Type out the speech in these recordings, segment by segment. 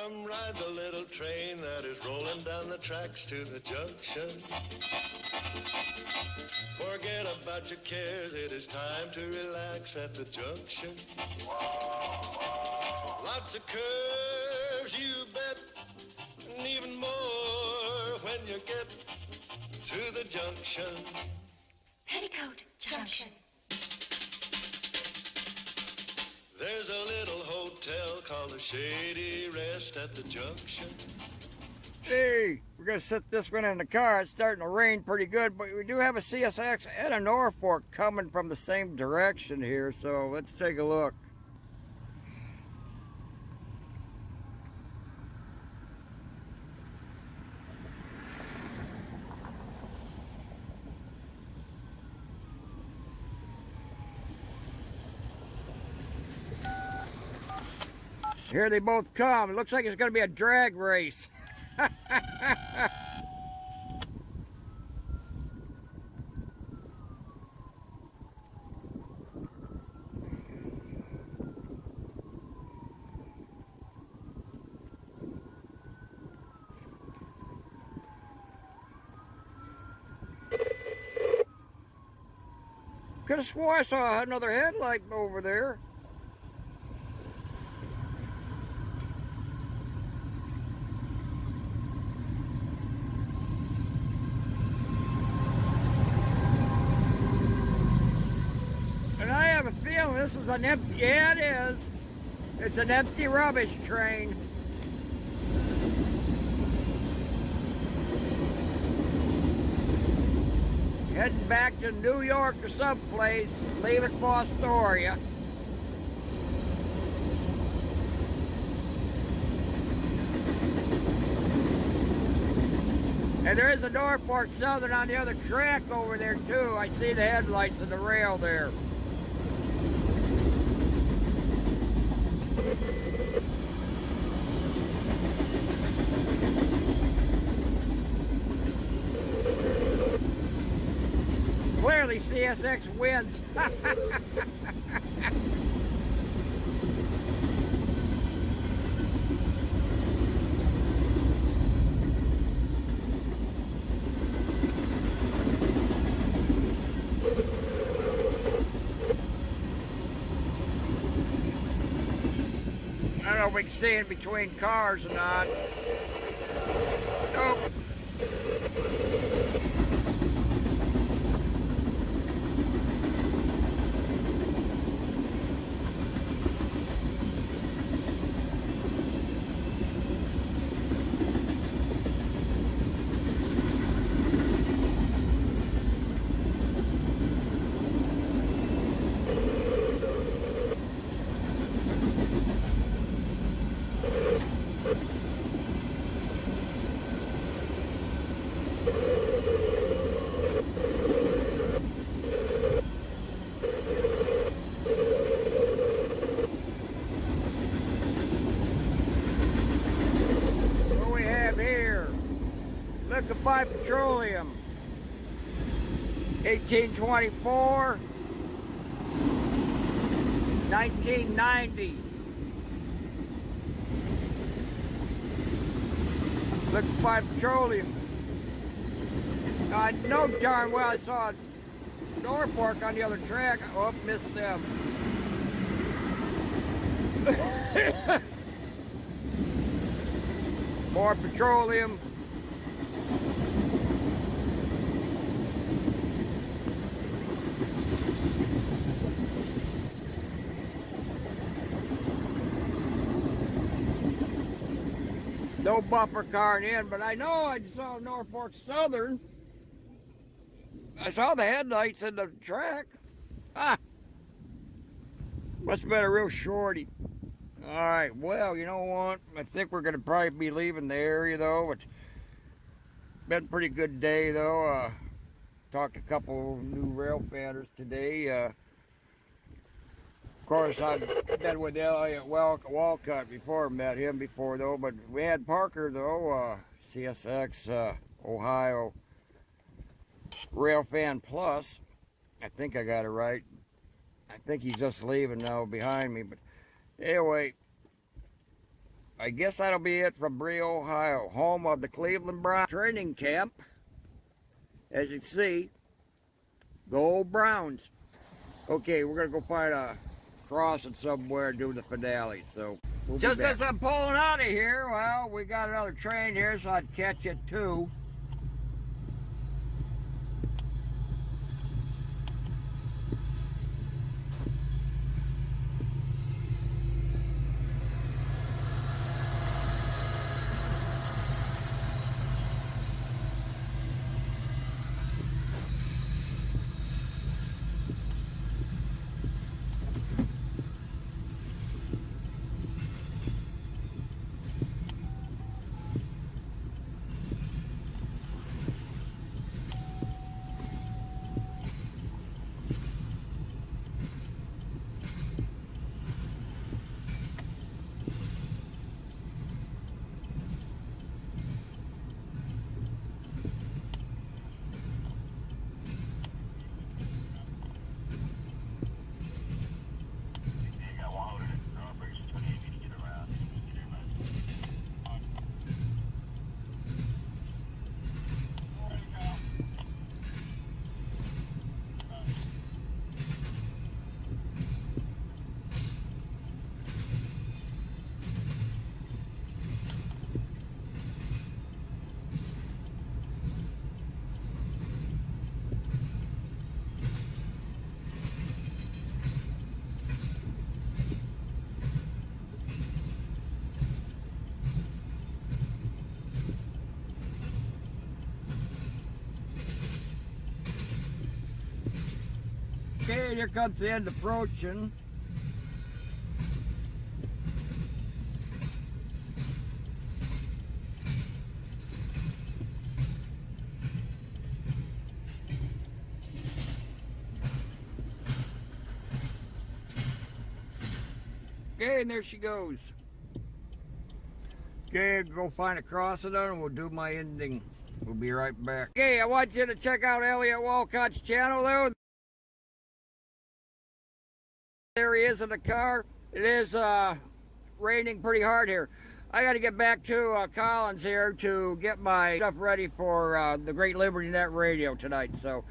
Come ride the little train that is rolling down the tracks to the junction. Forget about your cares, it is time to relax at the junction. Lots of curves, you bet, and even more when you get to the junction. Petticoat Junction. There's a little hotel called the Shady Rest at the junction. Hey, we're going to set this one in the car. It's starting to rain pretty good, but we do have a CSX and a Norfolk coming from the same direction here, so let's take a look. Here they both come. It looks like it's going to be a drag race. Could have swore I saw another headlight over there. And I have a feeling this is an empty, yeah it is. It's an empty rubbish train. Heading back to New York or someplace, leaving Fostoria. And there is a Norfolk Southern on the other track over there too. I see the headlights and the rail there. Clearly CSX wins. I don't know if we can see in between cars or not. Nope. Liquefied petroleum, 1824, 1990. Liquefied petroleum. I know darn well I saw Norfolk on the other track. Oh, missed them. More petroleum. No bumper car in, but I know I saw Norfolk Southern. I saw the headlights in the track. Ah, must have been a real shorty. All right, well, you know what? I think we're going to probably be leaving the area, though. It's been a pretty good day, though. Talked to a couple new rail fanners today. Of course, I've been with Elliot Wolcott before, met him before, though. But we had Parker, though, CSX Ohio Rail Fan Plus. I think I got it right. I think he's just leaving now behind me. But anyway, I guess that'll be it from Berea, Ohio, home of the Cleveland Browns training camp. As you can see, go Browns. Okay, we're going to go find a crossing somewhere and do the finale. So we'll just as I'm pulling out of here, well, we got another train here, so I'd catch it too. Okay, here comes the end approaching. Okay, and there she goes. Okay, go find a crossing and we'll do my ending. We'll be right back. Okay, I want you to check out Elliot Wolcott's channel there. There he is in the car. It is raining pretty hard here. I got to get back to Collins here to get my stuff ready for the Great Liberty Net Radio tonight. So,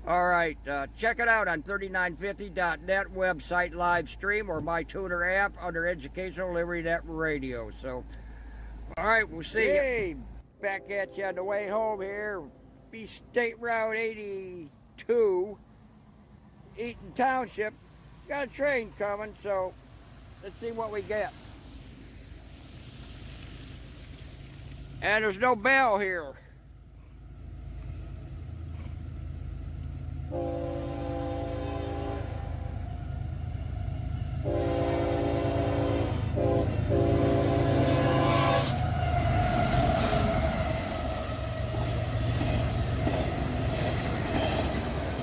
all right, check it out on 3950.net website live stream or my tuner app under Educational Liberty Net Radio. So, all right, we'll see you. Hey, back at you on the way home here. Be State Route 82, Eaton Township. Got a train coming, so let's see what we get. And there's no bell here.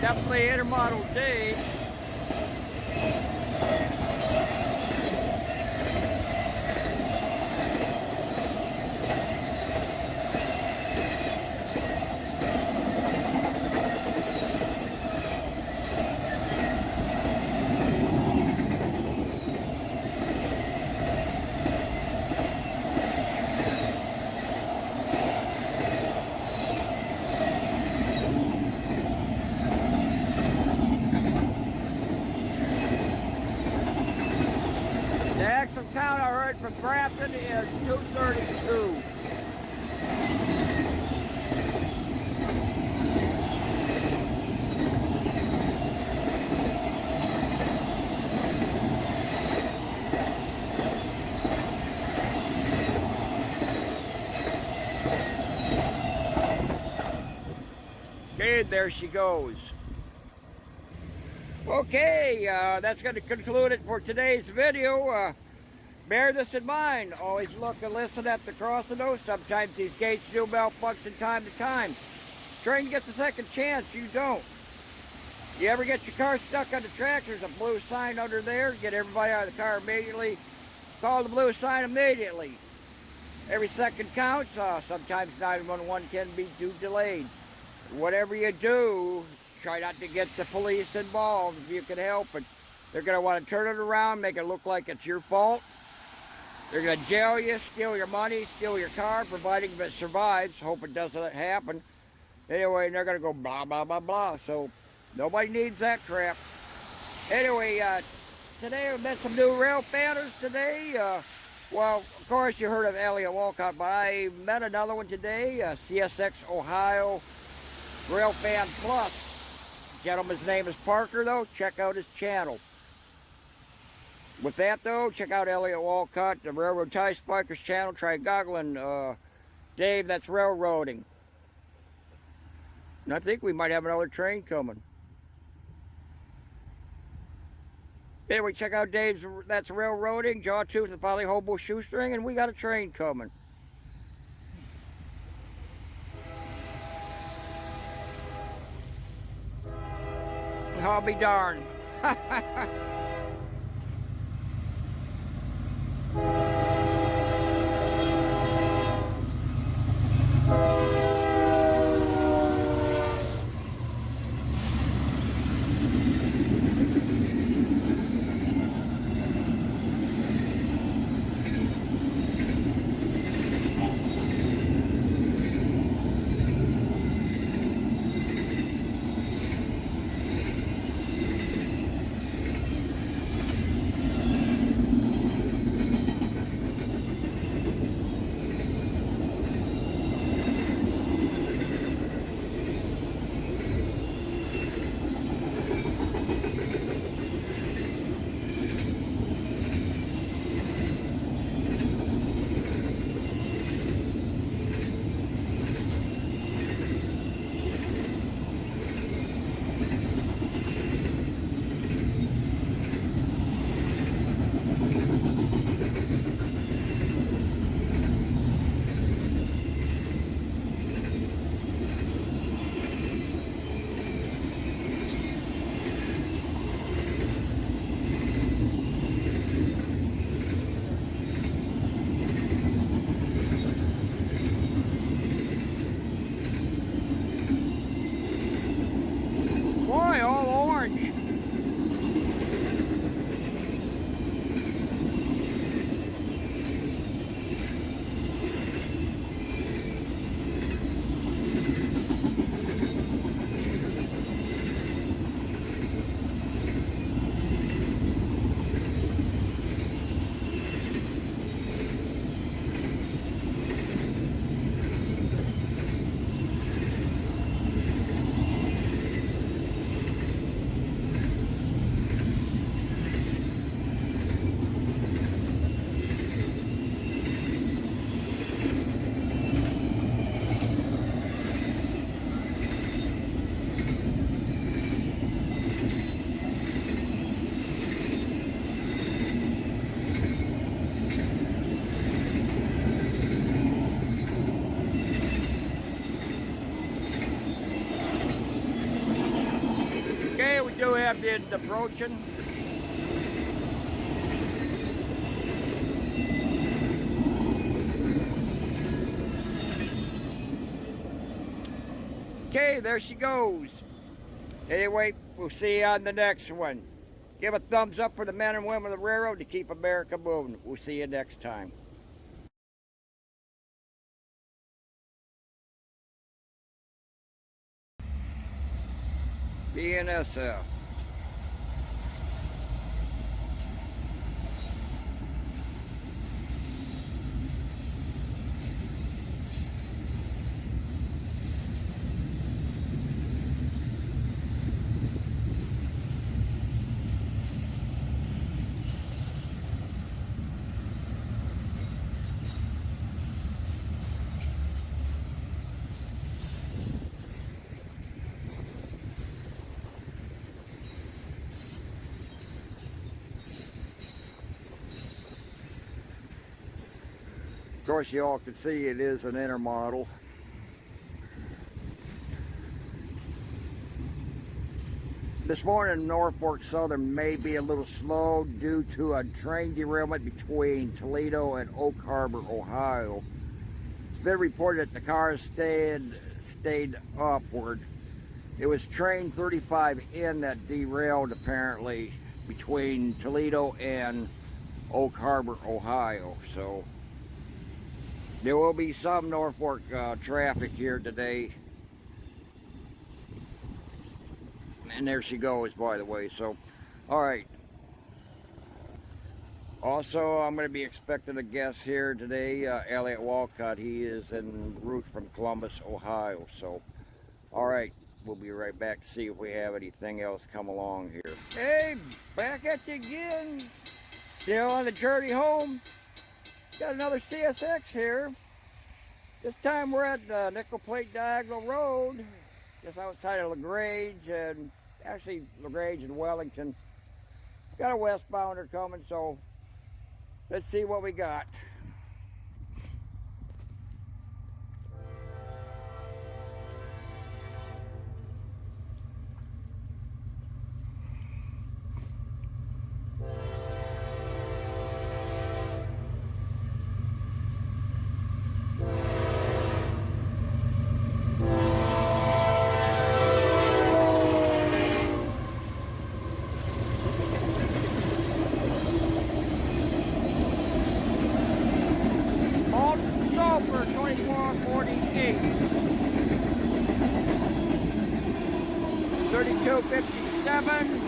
Definitely intermodal day. Count I heard from Grafton is 232. Okay, there she goes. Okay, that's going to conclude it for today's video. Bear this in mind. Always look and listen at the crossing though. Sometimes these gates do malfunction time to time. Train gets a second chance, you don't. You ever get your car stuck on the track, there's a blue sign under there. Get everybody out of the car immediately. Call the blue sign immediately. Every second counts. Sometimes 911 can be too delayed. Whatever you do, try not to get the police involved if you can help it. They're going to want to turn it around, make it look like it's your fault. They're going to jail you, steal your money, steal your car, providing it survives. Hope it doesn't happen. Anyway, they're going to go blah, blah, blah, blah. So nobody needs that crap. Anyway, today we met some new rail fanners today. Well, of course, you heard of Elliot Wolcott, but I met another one today, CSX Ohio Rail Fan Plus. Gentleman's name is Parker, though. Check out his channel. With that, though, check out Elliot Wolcott, the Railroad Tie Spikers channel. Try goggling Dave, that's railroading. And I think we might have another train coming. Anyway, check out Dave's, that's railroading, Jawtooth and Folly Hobo Shoestring, and we got a train coming. I'll be darned. Boy, all orange. Okay, we do have the approaching. Okay, there she goes. Anyway, we'll see you on the next one. Give a thumbs up for the men and women of the railroad to keep America moving. We'll see you next time. BNSF. Of course, you all can see it is an intermodal. This morning, Norfolk Southern may be a little slow due to a train derailment between Toledo and Oak Harbor, Ohio. It's been reported that the car stayed upward. It was train 35N that derailed apparently between Toledo and Oak Harbor, Ohio. So there will be some Norfolk traffic here today. And there she goes, by the way. So, all right. Also, I'm going to be expecting a guest here today, Elliot Wolcott. He is en route from Columbus, Ohio. So, all right. We'll be right back to see if we have anything else come along here. Hey, back at you again. Still on the journey home. Got another CSX here. This time we're at Nickel Plate Diagonal Road, just outside of Grange, and actually Grange and Wellington. Got a westbounder coming, so let's see what we got. For 2448, 3257.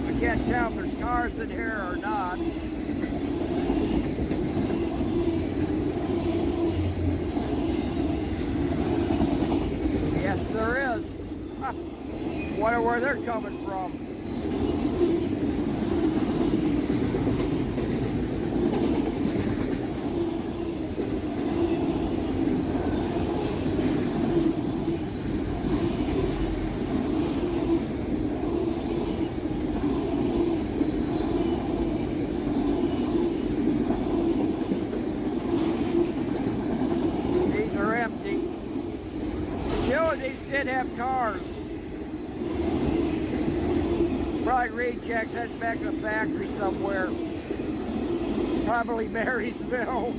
I can't tell if there's cars in here or not. Yes, there is. Wonder where they're coming from. These are empty. These did have cars. Probably rejects heading back to the factory somewhere. Probably Marysville.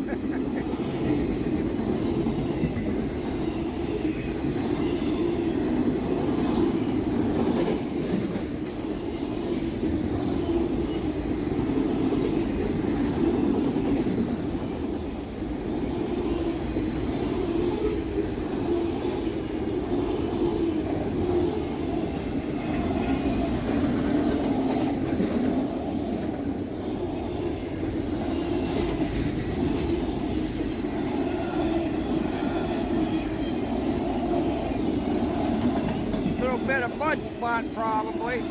Bit of mud spot probably.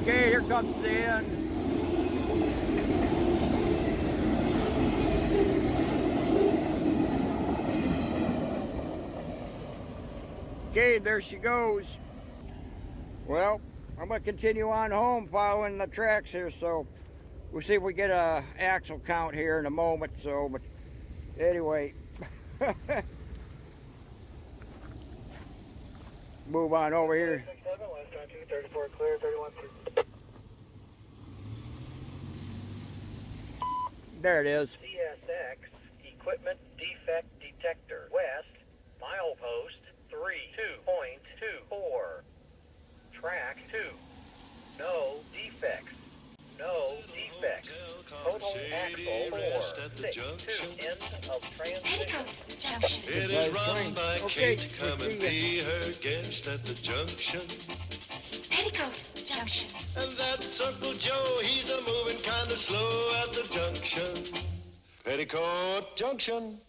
Okay, here comes the end. Okay, there she goes. Well, I'm going to continue on home following the tracks here, so we'll see if we get a axle count here in a moment. So, but anyway, move on over here. There it is. CSX equipment defect detector west milepost 3.2.24. Track 2. No defects. No defects. Total axle 4.6. End of transition. Petticoat Junction. It is run by Okay, Kate. Come and be her guest at the junction. Petticoat Junction. And that's Uncle Joe. He's a moving kind of slow at the junction. Petticoat Junction.